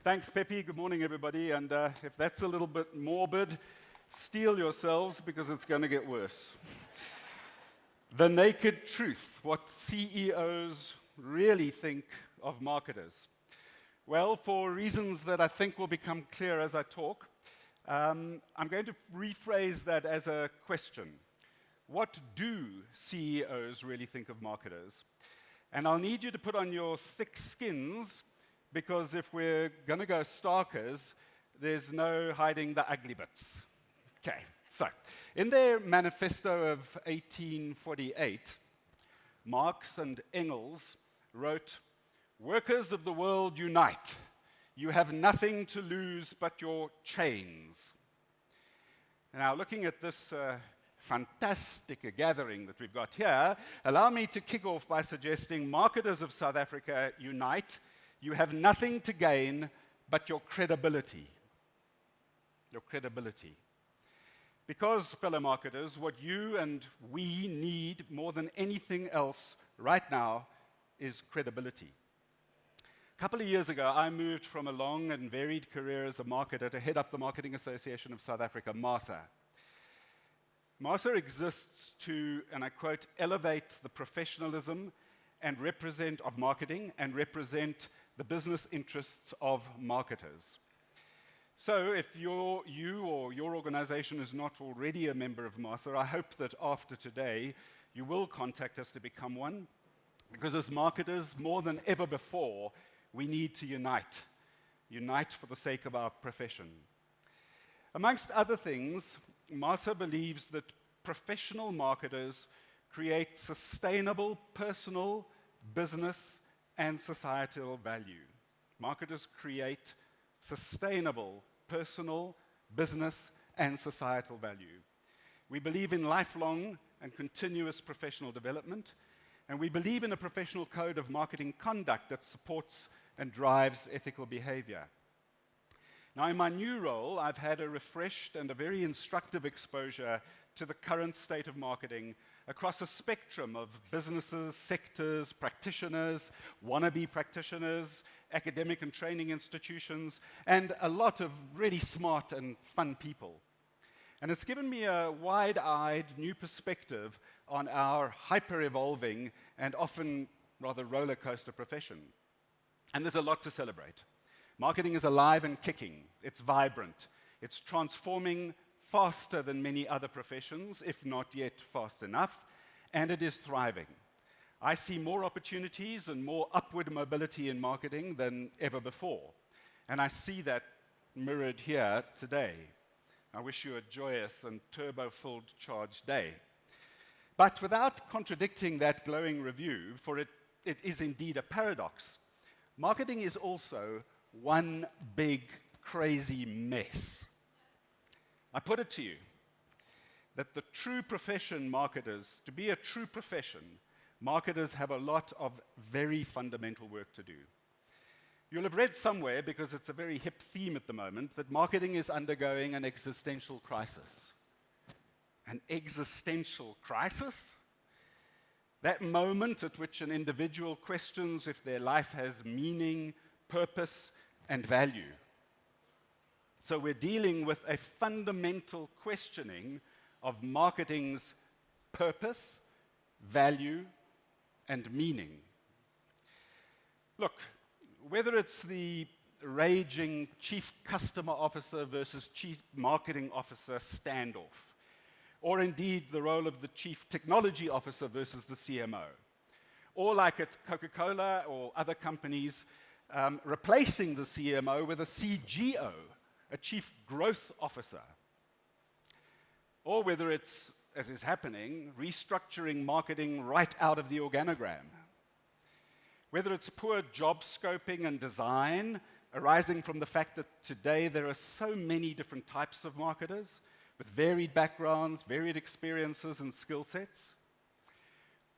Thanks, Pepe. Good morning, everybody. And if that's a little bit morbid, steel yourselves because it's going to get worse. The naked truth, what CEOs really think of marketers. Well, for reasons that I think will become clear as I talk, I'm going to rephrase that as a question. What do CEOs really think of marketers? And I'll need you to put on your thick skins, because if we're going to go starkers, there's no hiding the ugly bits. Okay, so in their manifesto of 1848, Marx and Engels wrote, "Workers of the world unite. You have nothing to lose but your chains." Now, looking at this fantastic gathering that we've got here, allow me to kick off by suggesting marketers of South Africa unite. You have nothing to gain but your credibility. Your credibility. Because, fellow marketers, what you and we need more than anything else right now is credibility. A couple of years ago, I moved from a long and varied career as a marketer to head up the Marketing Association of South Africa, MASA. MASA exists to, and I quote, elevate the professionalism and of marketing and represent the business interests of marketers. So if you or your organization is not already a member of MASA, I hope that after today you will contact us to become one, because as marketers, more than ever before, we need to unite. Unite for the sake of our profession. Amongst other things, MASA believes that professional marketers create sustainable personal, business, and societal value. Marketers create sustainable personal, business, and societal value. We believe in lifelong and continuous professional development, and we believe in a professional code of marketing conduct that supports and drives ethical behavior. Now, in my new role, I've had a refreshed and a very instructive exposure to the current state of marketing across a spectrum of businesses, sectors, practitioners, wannabe practitioners, academic and training institutions, and a lot of really smart and fun people. And it's given me a wide-eyed new perspective on our hyper-evolving and often rather roller coaster profession. And there's a lot to celebrate. Marketing is alive and kicking. It's vibrant. It's transforming faster than many other professions, if not yet fast enough, and it is thriving. I see more opportunities and more upward mobility in marketing than ever before, and I see that mirrored here today. I wish you a joyous and turbo-filled charged day. But without contradicting that glowing review, for it is indeed a paradox, marketing is also one big, crazy mess. I put it to you that the true profession marketers, to be a true profession, marketers have a lot of very fundamental work to do. You'll have read somewhere, because it's a very hip theme at the moment, that marketing is undergoing an existential crisis. An existential crisis? That moment at which an individual questions if their life has meaning, purpose, and value. So we're dealing with a fundamental questioning of marketing's purpose, value, and meaning. Look, whether it's the raging chief customer officer versus chief marketing officer standoff, or indeed the role of the chief technology officer versus the CMO, or like at Coca-Cola or other companies, replacing the CMO with a CGO, a chief growth officer, or whether it's, as is happening, restructuring marketing right out of the organogram. Whether it's poor job scoping and design arising from the fact that today there are so many different types of marketers with varied backgrounds, varied experiences and skill sets,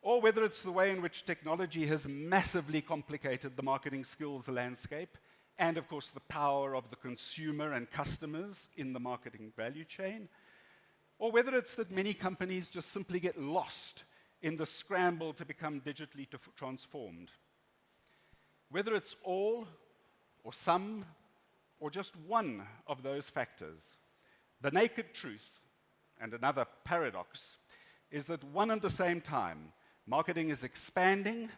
or whether it's the way in which technology has massively complicated the marketing skills landscape and, of course, the power of the consumer and customers in the marketing value chain, or whether it's that many companies just simply get lost in the scramble to become digitally transformed. Whether it's all or some or just one of those factors, the naked truth, and another paradox, is that one and the same time, marketing is expanding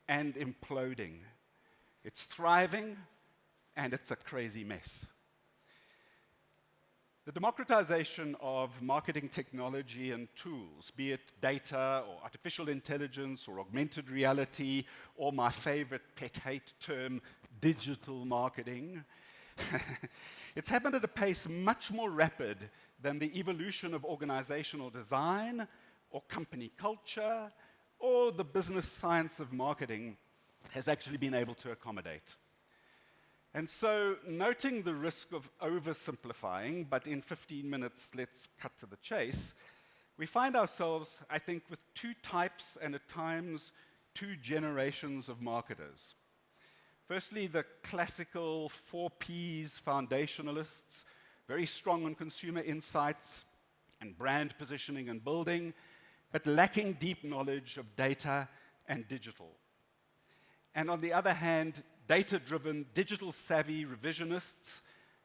and imploding. It's thriving and it's a crazy mess. The democratization of marketing technology and tools, be it data or artificial intelligence or augmented reality, or my favorite pet hate term, digital marketing, it's happened at a pace much more rapid than the evolution of organizational design or company culture or the business science of marketing has actually been able to accommodate. And so, noting the risk of oversimplifying, but in 15 minutes, let's cut to the chase, we find ourselves, I think, with two types and at times two generations of marketers. Firstly, the classical 4Ps foundationalists, very strong on consumer insights and brand positioning and building, but lacking deep knowledge of data and digital. And on the other hand, data-driven, digital-savvy revisionists,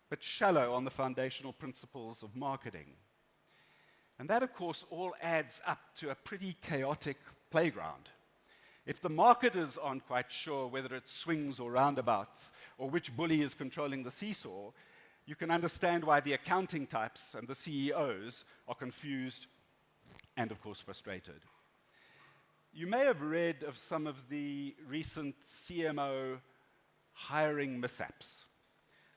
but shallow on the foundational principles of marketing. And that, of course, all adds up to a pretty chaotic playground. If the marketers aren't quite sure whether it's swings or roundabouts, or which bully is controlling the seesaw, you can understand why the accounting types and the CEOs are confused and, of course, frustrated. You may have read of some of the recent CMO hiring mishaps.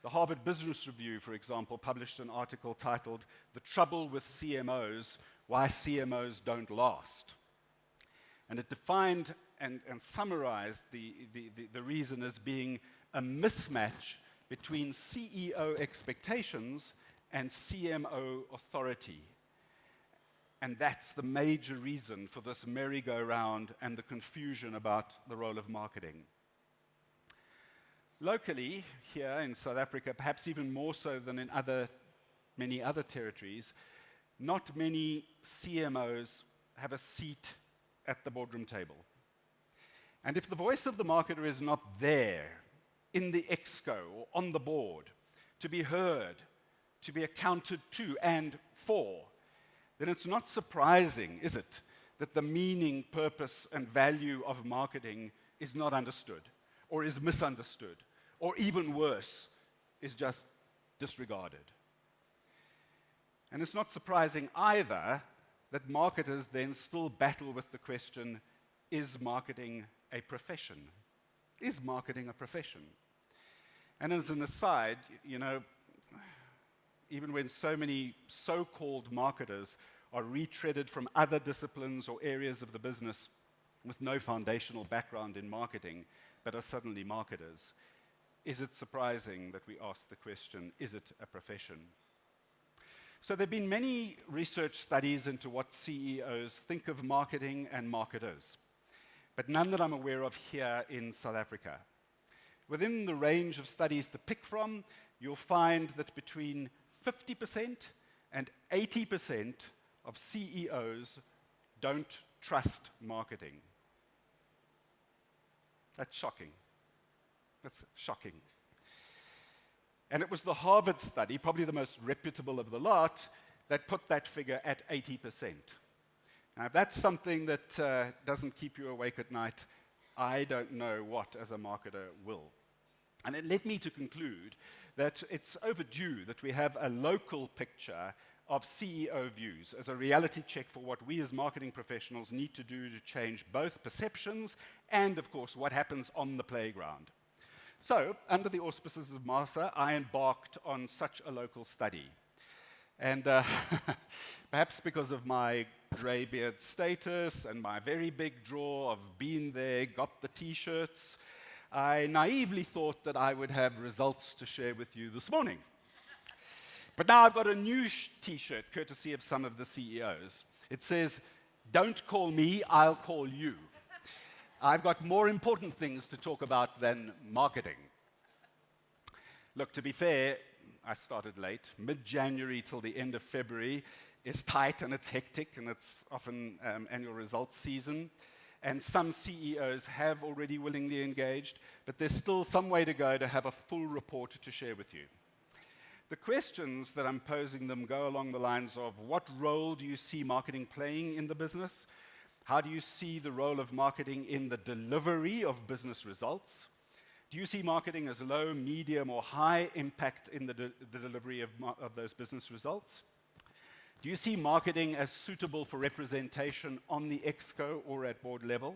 The Harvard Business Review, for example, published an article titled, "The Trouble with CMOs, Why CMOs Don't Last." And it defined and summarized the reason as being a mismatch between CEO expectations and CMO authority. And that's the major reason for this merry-go-round and the confusion about the role of marketing. Locally, here in South Africa, perhaps even more so than in many other territories, not many CMOs have a seat at the boardroom table. And if the voice of the marketer is not there, in the exco or on the board, to be heard, to be accounted to and for, then it's not surprising, is it, that the meaning, purpose, and value of marketing is not understood, or is misunderstood, or even worse, is just disregarded. And it's not surprising either that marketers then still battle with the question, is marketing a profession? Is marketing a profession? And as an aside, you know, even when so many so-called marketers are retreaded from other disciplines or areas of the business with no foundational background in marketing, but are suddenly marketers, is it surprising that we ask the question, is it a profession? So there have been many research studies into what CEOs think of marketing and marketers, but none that I'm aware of here in South Africa. Within the range of studies to pick from, you'll find that between 50% and 80% of CEOs don't trust marketing. That's shocking. That's shocking. And it was the Harvard study, probably the most reputable of the lot, that put that figure at 80%. Now, if that's something that doesn't keep you awake at night, I don't know what, as a marketer, will. And it led me to conclude that it's overdue that we have a local picture of CEO views as a reality check for what we as marketing professionals need to do to change both perceptions and, of course, what happens on the playground. So, under the auspices of MASA, I embarked on such a local study. And perhaps because of my greybeard status and my very big draw of been there, got the T-shirts, I naively thought that I would have results to share with you this morning. But now I've got a new T-shirt, courtesy of some of the CEOs. It says, "Don't call me, I'll call you." I've got more important things to talk about than marketing. Look, to be fair, I started late. Mid-January till the end of February is tight and it's hectic and it's often annual results season. and some CEOs have already willingly engaged, but there's still some way to go to have a full report to share with you. The questions that I'm posing them go along the lines of: what role do you see marketing playing in the business? How do you see the role of marketing in the delivery of business results? Do you see marketing as low, medium, or high impact in the delivery of those business results? Do you see marketing as suitable for representation on the exco or at board level?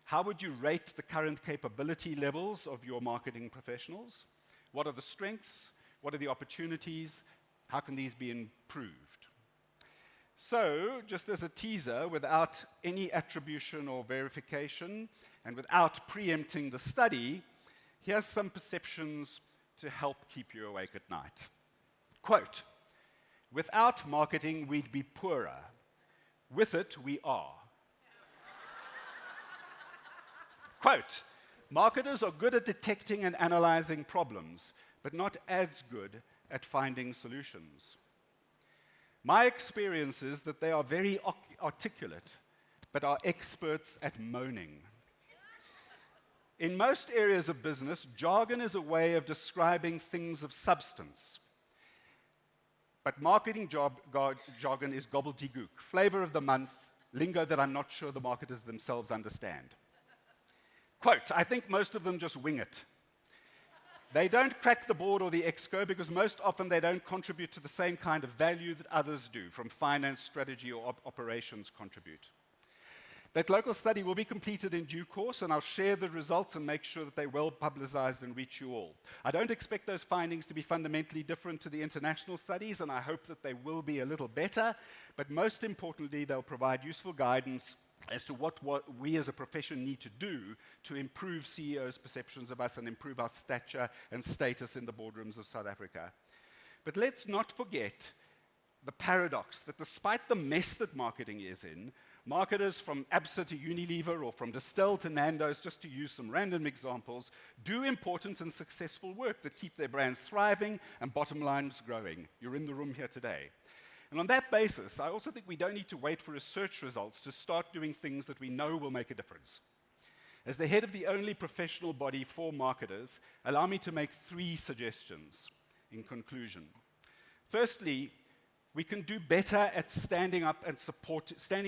How would you rate the current capability levels of your marketing professionals? What are the strengths? What are the opportunities? How can these be improved? So, just as a teaser, without any attribution or verification, and without preempting the study, here's some perceptions to help keep you awake at night. Quote, "Without marketing, we'd be poorer. With it, we are." Quote, "Marketers are good at detecting and analyzing problems, but not as good at finding solutions. My experience is that they are very articulate, but are experts at moaning. In most areas of business, jargon is a way of describing things of substance. But marketing jargon is gobbledygook, flavor of the month, lingo that I'm not sure the marketers themselves understand. Quote, "I think most of them just wing it. They don't crack the board or the exco because most often they don't contribute to the same kind of value that others do, from finance, strategy, or operations contribute. That local study will be completed in due course, and I'll share the results and make sure that they're well publicized and reach you all. I don't expect those findings to be fundamentally different to the international studies, and I hope that they will be a little better, but most importantly, they'll provide useful guidance as to what we as a profession need to do to improve CEOs' perceptions of us and improve our stature and status in the boardrooms of South Africa. But let's not forget the paradox that despite the mess that marketing is in, marketers from Absa to Unilever or from Distell to Nando's, just to use some random examples, do important and successful work that keep their brands thriving and bottom lines growing. You're in the room here today. And on that basis, I also think we don't need to wait for research results to start doing things that we know will make a difference. As the head of the only professional body for marketers, allow me to make 3 suggestions in conclusion. Firstly, we can do better at standing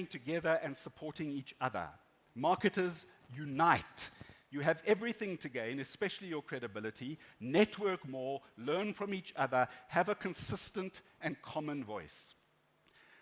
together and supporting each other. Marketers, unite. You have everything to gain, especially your credibility. Network more, learn from each other, have a consistent and common voice.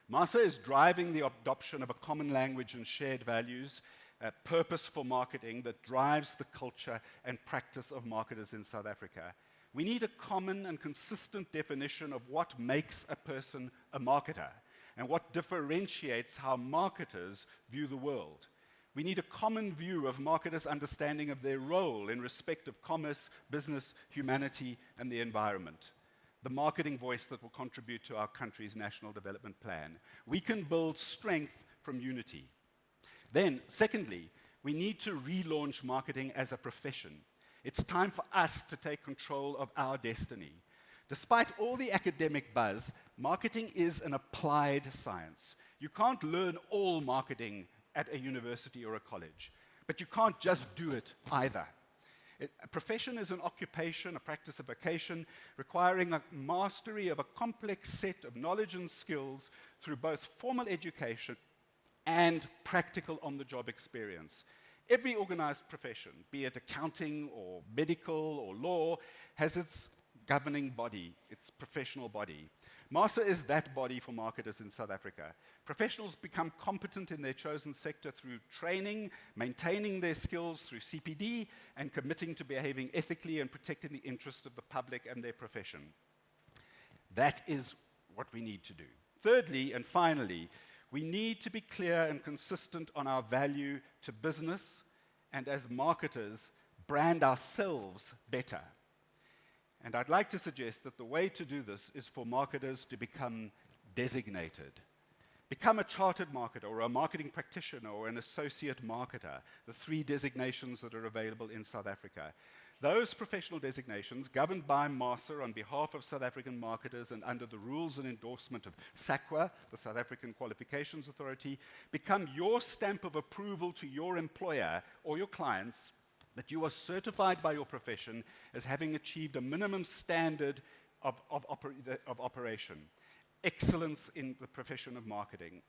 MASA is driving the adoption of a common language and shared values, a purpose for marketing that drives the culture and practice of marketers in South Africa. We need a common and consistent definition of what makes a person a marketer and what differentiates how marketers view the world. We need a common view of marketers' understanding of their role in respect of commerce, business, humanity, and the environment. The marketing voice that will contribute to our country's national development plan. We can build strength from unity. Then, secondly, we need to relaunch marketing as a profession. It's time for us to take control of our destiny. Despite all the academic buzz, marketing is an applied science. You can't learn all marketing at a university or a college, but you can't just do it either. A profession is an occupation, a practice, a vocation, requiring a mastery of a complex set of knowledge and skills through both formal education and practical on-the-job experience. Every organized profession, be it accounting or medical or law, has its governing body, its professional body. MASA is that body for marketers in South Africa. Professionals become competent in their chosen sector through training, maintaining their skills through CPD, and committing to behaving ethically and protecting the interests of the public and their profession. That is what we need to do. Thirdly, and finally, we need to be clear and consistent on our value to business, and as marketers, brand ourselves better. And I'd like to suggest that the way to do this is for marketers to become designated. Become a chartered marketer or a marketing practitioner or an associate marketer, the 3 designations that are available in South Africa. Those professional designations, governed by MASA on behalf of South African marketers and under the rules and endorsement of SAQA, the South African Qualifications Authority, become your stamp of approval to your employer or your clients that you are certified by your profession as having achieved a minimum standard of operation. Excellence in the profession of marketing.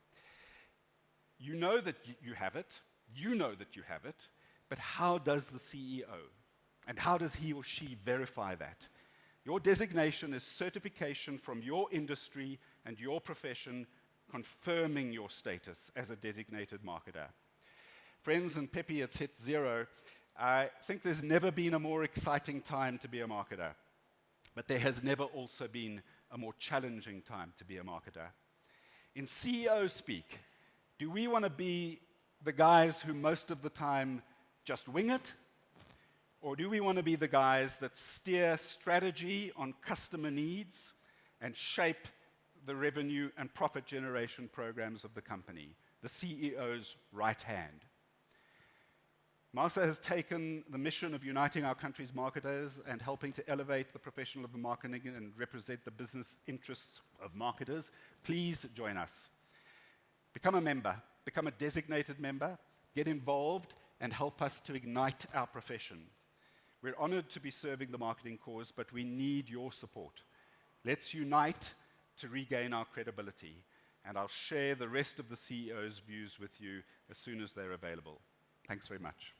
You know that you have it. You know that you have it. But how does the CEO? And how does he or she verify that? Your designation is certification from your industry and your profession confirming your status as a designated marketer. Friends, and Pepe, it's hit 0. I think there's never been a more exciting time to be a marketer. But there has never also been a more challenging time to be a marketer. In CEO speak, do we want to be the guys who most of the time just wing it? Or do we want to be the guys that steer strategy on customer needs and shape the revenue and profit generation programs of the company, the CEO's right hand? MASA has taken the mission of uniting our country's marketers and helping to elevate the professional of the marketing and represent the business interests of marketers. Please join us. Become a member, become a designated member, get involved, and help us to ignite our profession. We're honored to be serving the marketing cause, but we need your support. Let's unite to regain our credibility, and I'll share the rest of the CEO's views with you as soon as they're available. Thanks very much.